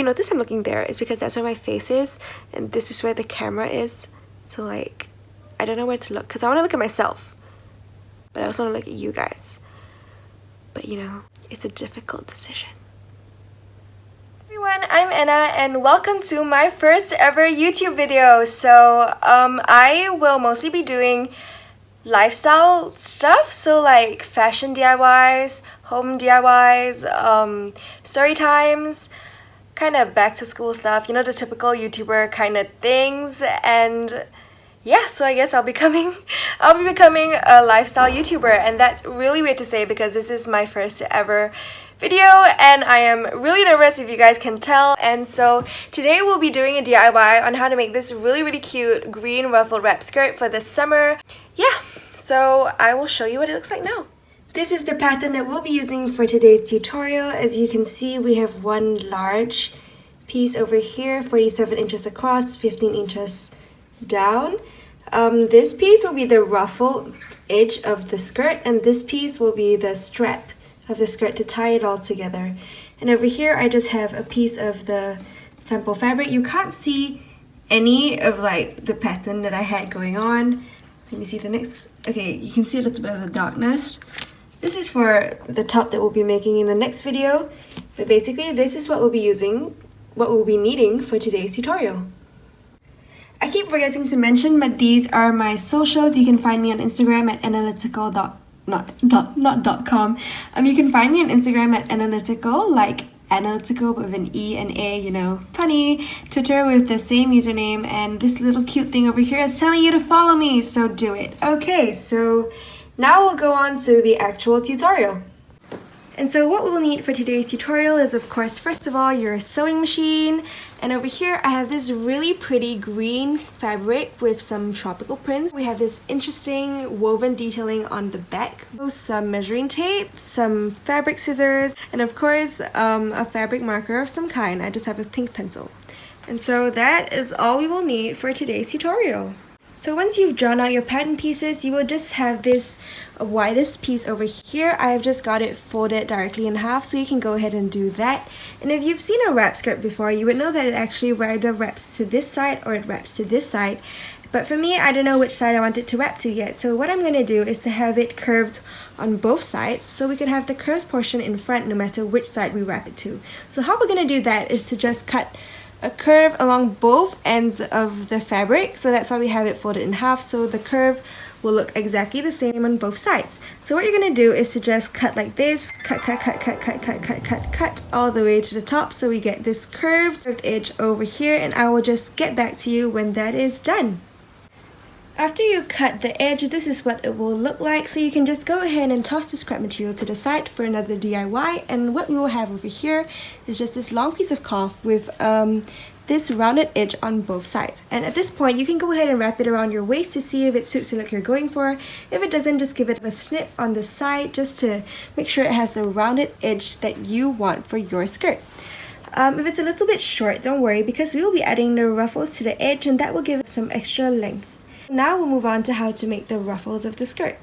you notice I'm looking there, it's because that's where my face is and this is where the camera is. So like, I don't know where to look because I want to look at myself, but I also want to look at you guys. But you know, it's a difficult decision. Everyone, I'm Anna and welcome to my first ever YouTube video. So I will mostly be doing lifestyle stuff, so like fashion DIYs, home DIYs, story times, kind of back to school stuff, you know, the typical YouTuber kind of things. And yeah, so I guess I'll be becoming a lifestyle YouTuber, and that's really weird to say because this is my first ever video and I am really nervous, if you guys can tell. And so today we'll be doing a DIY on how to make this really cute green ruffled wrap skirt for the summer. Yeah, so I will show you what it looks like now. This is the pattern that we'll be using for today's tutorial. As you can see, we have one large piece over here, 47 inches across, 15 inches down. This piece will be the ruffled edge of the skirt, and this piece will be the strap of the skirt to tie it all together. And over here I just have a piece of the sample fabric. You can't see any of like the pattern that I had going on. Let me see the next. Okay, you can see a little bit of the darkness. This is for the top that we'll be making in the next video, but basically this is what we'll be needing for today's tutorial. I keep forgetting to mention, but these are my socials. You can find me on Instagram at analytical.com. You can find me on Instagram at analytical, like analytical but with an E and A, you know, funny. Twitter with the same username, and this little cute thing over here is telling you to follow me, so do it. Okay, so now we'll go on to the actual tutorial. And so what we'll need for today's tutorial is, of course, first of all, your sewing machine. And over here I have this really pretty green fabric with some tropical prints. We have this interesting woven detailing on the back, some measuring tape, some fabric scissors, and of course a fabric marker of some kind. I just have a pink pencil. And so that is all we will need for today's tutorial. So once you've drawn out your pattern pieces, you will just have this widest piece over here. I have just got it folded directly in half, so you can go ahead and do that. And if you've seen a wrap skirt before, you would know that it actually either wraps to this side or it wraps to this side. But for me, I don't know which side I want it to wrap to yet. So what I'm going to do is to have it curved on both sides, so we could have the curved portion in front no matter which side we wrap it to. So how we're going to do that is to just cut a curve along both ends of the fabric. So that's why we have it folded in half, so the curve will look exactly the same on both sides. So what you're going to do is to just cut like this, cut all the way to the top, so we get this curved edge over here, and I will just get back to you when that is done. After you cut the edge, this is what it will look like, so you can just go ahead and toss the scrap material to the side for another DIY. And what we will have over here is just this long piece of cloth with this rounded edge on both sides. And at this point, you can go ahead and wrap it around your waist to see if it suits the look you're going for. If it doesn't, just give it a snip on the side just to make sure it has the rounded edge that you want for your skirt. If it's a little bit short, don't worry, because we will be adding the ruffles to the edge, and that will give it some extra length. Now we'll move on to how to make the ruffles of the skirt.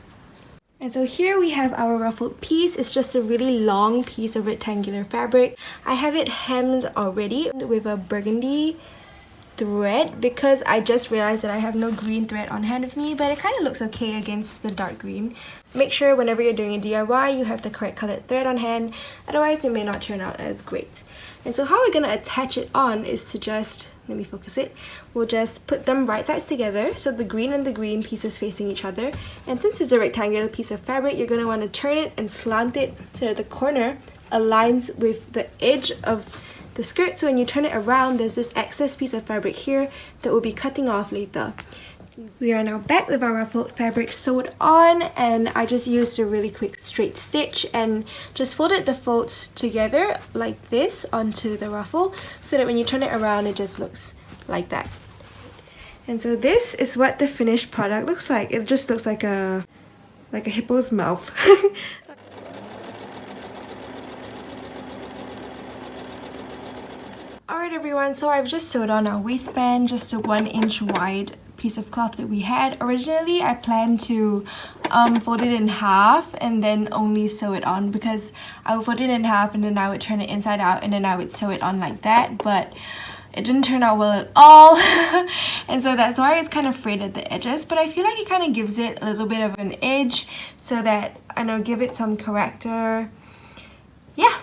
And so here we have our ruffled piece. It's just a really long piece of rectangular fabric. I have it hemmed already with a burgundy thread because I just realized that I have no green thread on hand with me, but it kind of looks okay against the dark green. Make sure whenever you're doing a DIY, you have the correct colored thread on hand, otherwise it may not turn out as great. And so how we're going to attach it on is to just, let me focus it, we'll just put them right sides together, so the green and the green pieces facing each other. And since it's a rectangular piece of fabric, you're going to want to turn it and slant it so that the corner aligns with the edge of the skirt. So when you turn it around, there's this excess piece of fabric here that we'll be cutting off later. We are now back with our ruffled fabric sewed on, and I just used a really quick straight stitch and just folded the folds together like this onto the ruffle, so that when you turn it around it just looks like that. And so this is what the finished product looks like. It just looks like a hippo's mouth. Alright everyone, so I've just sewed on our waistband, just a 1 inch wide piece of cloth that we had. Originally I planned to fold it in half and then only sew it on, because I would fold it in half and then I would turn it inside out and then I would sew it on like that, but it didn't turn out well at all. And so that's why it's kind of frayed at the edges, but I feel like it kind of gives it a little bit of an edge so that, I know, give it some character. Yeah,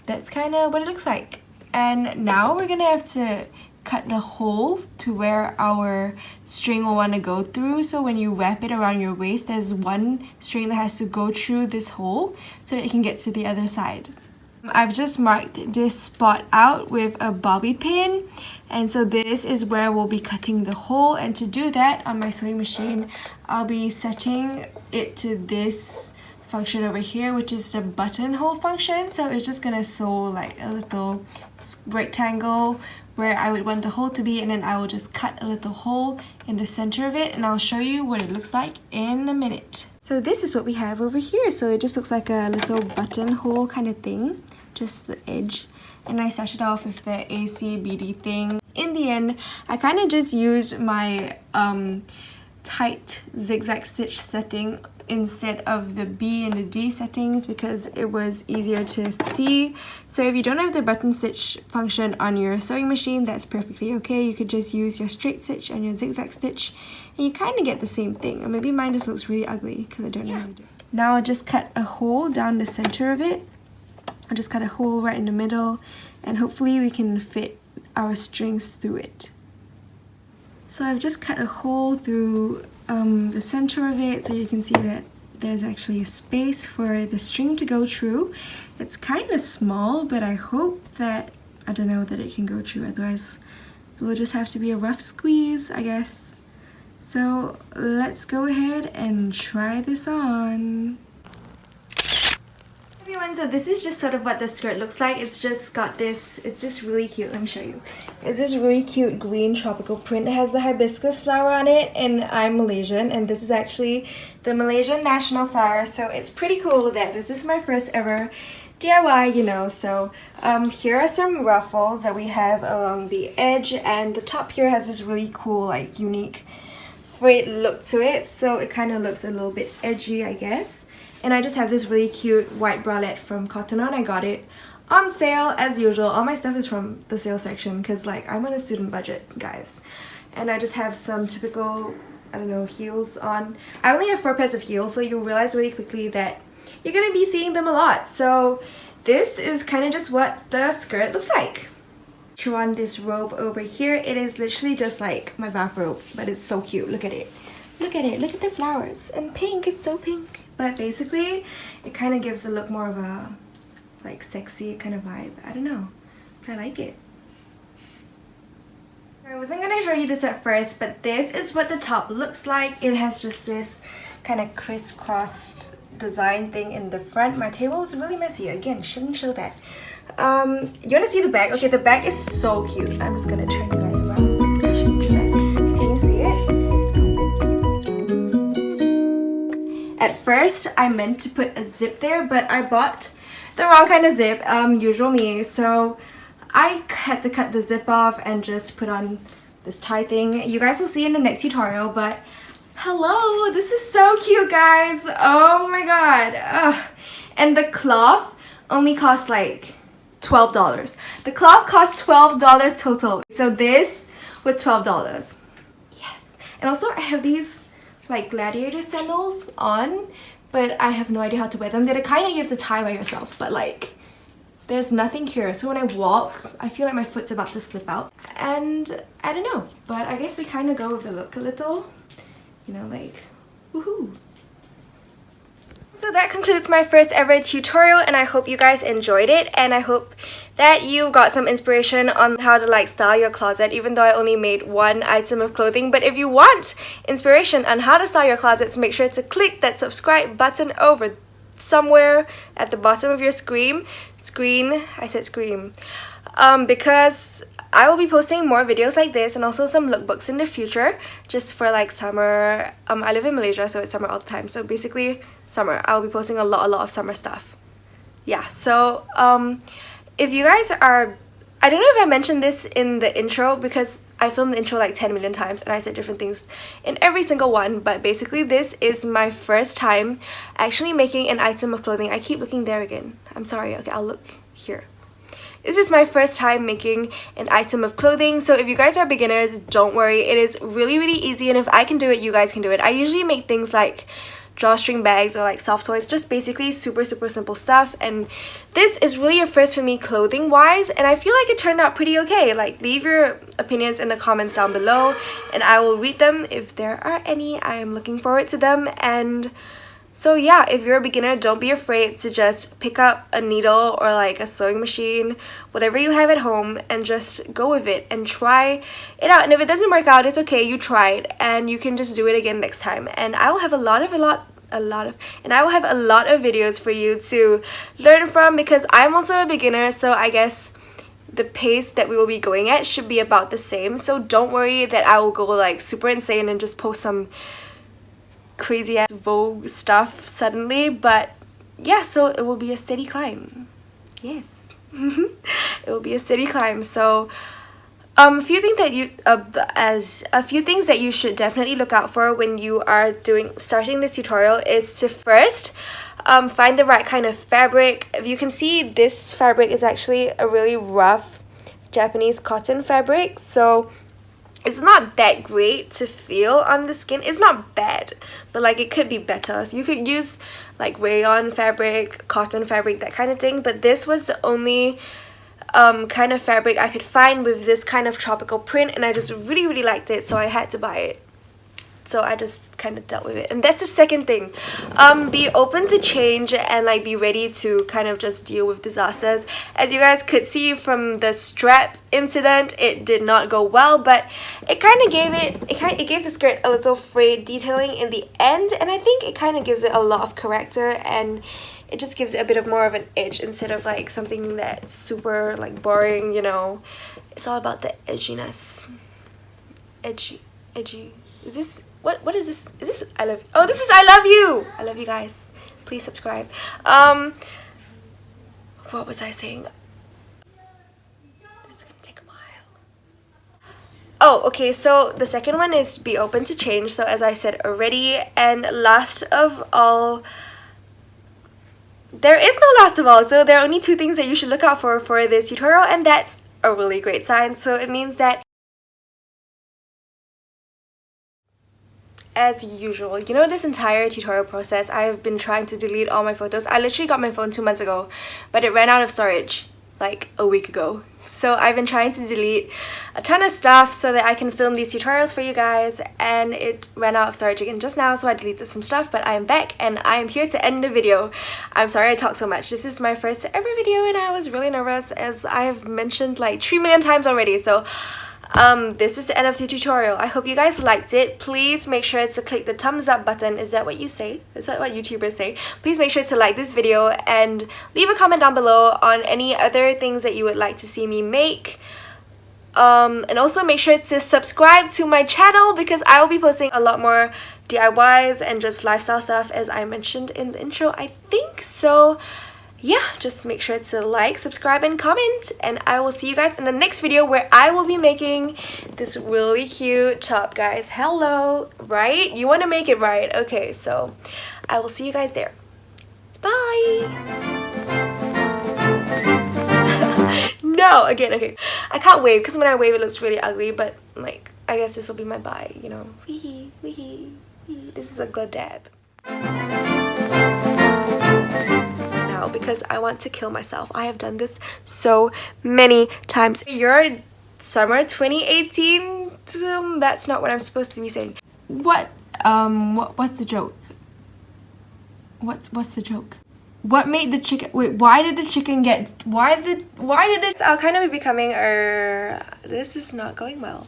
that's kind of what it looks like. And now we're gonna have to cut the hole to where our string will want to go through. So when you wrap it around your waist, there's one string that has to go through this hole so that it can get to the other side. I've just marked this spot out with a bobby pin, and so this is where we'll be cutting the hole. And to do that on my sewing machine, I'll be setting it to this function over here, which is the buttonhole function. So it's just gonna sew like a little rectangle where I would want the hole to be, and then I will just cut a little hole in the center of it, and I'll show you what it looks like in a minute. So this is what we have over here. So it just looks like a little buttonhole kind of thing, just the edge. And I started off with the ACBD thing. In the end, I kind of just used my tight zigzag stitch setting instead of the B and the D settings because it was easier to see. So if you don't have the button stitch function on your sewing machine, that's perfectly okay. You could just use your straight stitch and your zigzag stitch and you kind of get the same thing. Or maybe mine just looks really ugly because I don't know how to do it. Now I'll just cut a hole down the center of it. I'll just cut a hole right in the middle and hopefully we can fit our strings through it. So I've just cut a hole through the center of it so you can see that there's actually a space for the string to go through. It's kind of small, but I hope that, I don't know, that it can go through, otherwise it will just have to be a rough squeeze, I guess. So let's go ahead and try this on. Everyone, so this is just sort of what the skirt looks like. It's just got this, it's this really cute, let me show you. It's this really cute green tropical print. It has the hibiscus flower on it, and I'm Malaysian, and this is actually the Malaysian national flower, so it's pretty cool that this is my first ever DIY, you know. So here are some ruffles that we have along the edge, and the top here has this really cool, like, unique frayed look to it, so it kind of looks a little bit edgy, I guess. And I just have this really cute white bralette from Cotton On. I got it on sale as usual. All my stuff is from the sale section because, like, I'm on a student budget, guys. And I just have some typical, I don't know, heels on. I only have 4 pairs of heels, so you'll realize really quickly that you're going to be seeing them a lot. So this is kind of just what the skirt looks like. Drew on this robe over here. It is literally just like my bathrobe, but it's so cute. Look at it. Look at it. Look at the flowers. And pink. It's so pink. But basically, it kind of gives a look more of a, like, sexy kind of vibe. I don't know. But I like it. I wasn't going to show you this at first, but this is what the top looks like. It has just this kind of crisscrossed design thing in the front. My table is really messy. Again, shouldn't show that. You want to see the back? Okay, the back is so cute. I'm just going to turn you guys around. At first, I meant to put a zip there, but I bought the wrong kind of zip, usual me, so I had to cut the zip off and just put on this tie thing. You guys will see in the next tutorial, but hello, this is so cute, guys. Oh my god. Ugh. And the cloth only cost like $12. The cloth cost $12 total. So this was $12. Yes. And also I have these like gladiator sandals on, but I have no idea how to wear them. They're the kind of you have to tie by yourself, but like there's nothing here, so when I walk I feel like my foot's about to slip out, and I don't know, but I guess we kind of go with the look a little, you know, like woohoo. So that concludes my first ever tutorial, and I hope you guys enjoyed it, and I hope that you got some inspiration on how to like style your closet, even though I only made 1 item of clothing. But if you want inspiration on how to style your closets, make sure to click that subscribe button over somewhere at the bottom of your screen. I said screen. Because I will be posting more videos like this and also some lookbooks in the future, just for like summer. I live in Malaysia, so it's summer all the time, so basically summer. I'll be posting a lot of summer stuff. Yeah, so if you guys are, I don't know if I mentioned this in the intro because I filmed the intro like 10 million times and I said different things in every single one, but basically this is my first time actually making an item of clothing. I keep looking there again. I'm sorry. Okay, I'll look here. This is my first time making an item of clothing, so if you guys are beginners, don't worry. It is really easy, and if I can do it, you guys can do it. I usually make things like drawstring bags or like soft toys, just basically super simple stuff, and this is really a first for me clothing wise, and I feel like it turned out pretty okay. Like, leave your opinions in the comments down below and I will read them if there are any. I am looking forward to them. And so yeah, if you're a beginner, don't be afraid to just pick up a needle or like a sewing machine, whatever you have at home, and just go with it and try it out. And if it doesn't work out, it's okay, you tried, and you can just do it again next time. And I will have a lot of videos for you to learn from, because I'm also a beginner, so I guess the pace that we will be going at should be about the same. So don't worry that I will go like super insane and just post some crazy ass Vogue stuff suddenly, but yeah, so it will be a steady climb. Yes. It will be a steady climb. So a few things that you should definitely look out for when you are starting this tutorial is to first find the right kind of fabric. If you can see, this fabric is actually a really rough Japanese cotton fabric, so it's not that great to feel on the skin. It's not bad, but like it could be better. So you could use like rayon fabric, cotton fabric, that kind of thing, but this was the only kind of fabric I could find with this kind of tropical print, and I just really liked it, so I had to buy it. So I just kind of dealt with it. And that's the second thing. Be open to change and like be ready to kind of just deal with disasters. As you guys could see from the strap incident, it did not go well, but it kind of gave the skirt a little frayed detailing in the end, and I think it kind of gives it a lot of character, and it just gives it a bit of more of an edge instead of like something that's super like boring, you know. It's all about the edginess. Edgy. Is this what is this? Is this I love you? Oh, this is I love you. I love you guys. Please subscribe. What was I saying? This is gonna take a while. Oh, okay, so the second one is be open to change. So as I said already, and last of all, there is no last of all, so there are only two things that you should look out for this tutorial, and that's a really great sign. So it means that, as usual, you know, this entire tutorial process, I've been trying to delete all my photos. I literally got my phone 2 months ago, but it ran out of storage like a week ago. So I've been trying to delete a ton of stuff so that I can film these tutorials for you guys, and it ran out of storage again just now, so I deleted some stuff, but I am back and I am here to end the video. I'm sorry I talk so much. This is my first ever video and I was really nervous, as I have mentioned like 3 million times already. So this is the end of the tutorial. I hope you guys liked it. Please make sure to click the thumbs up button. Is that what you say? Is that what YouTubers say? Please make sure to like this video and leave a comment down below on any other things that you would like to see me make. And also make sure to subscribe to my channel, because I will be posting a lot more DIYs and just lifestyle stuff, as I mentioned in the intro, I think. So yeah, just make sure to like, subscribe, and comment, and I will see you guys in the next video, where I will be making this really cute top, guys. Hello, right? You want to make it right. Okay, so I will see you guys there. Bye. No, again, okay. I can't wave, because when I wave it looks really ugly, but like, I guess this will be my bye, you know. Wee wee wee. This is a good dab. Because I want to kill myself. I have done this so many times. Your summer 2018, that's not what I'm supposed to be saying. What's the joke? What's the joke? What made the chicken, wait, why did the chicken get, why did it, I'll kind of be becoming this is not going well.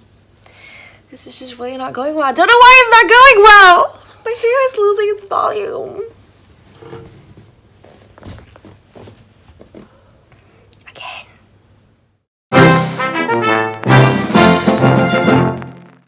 This is just really not going well. I don't know why it's not going well. My hair is losing its volume.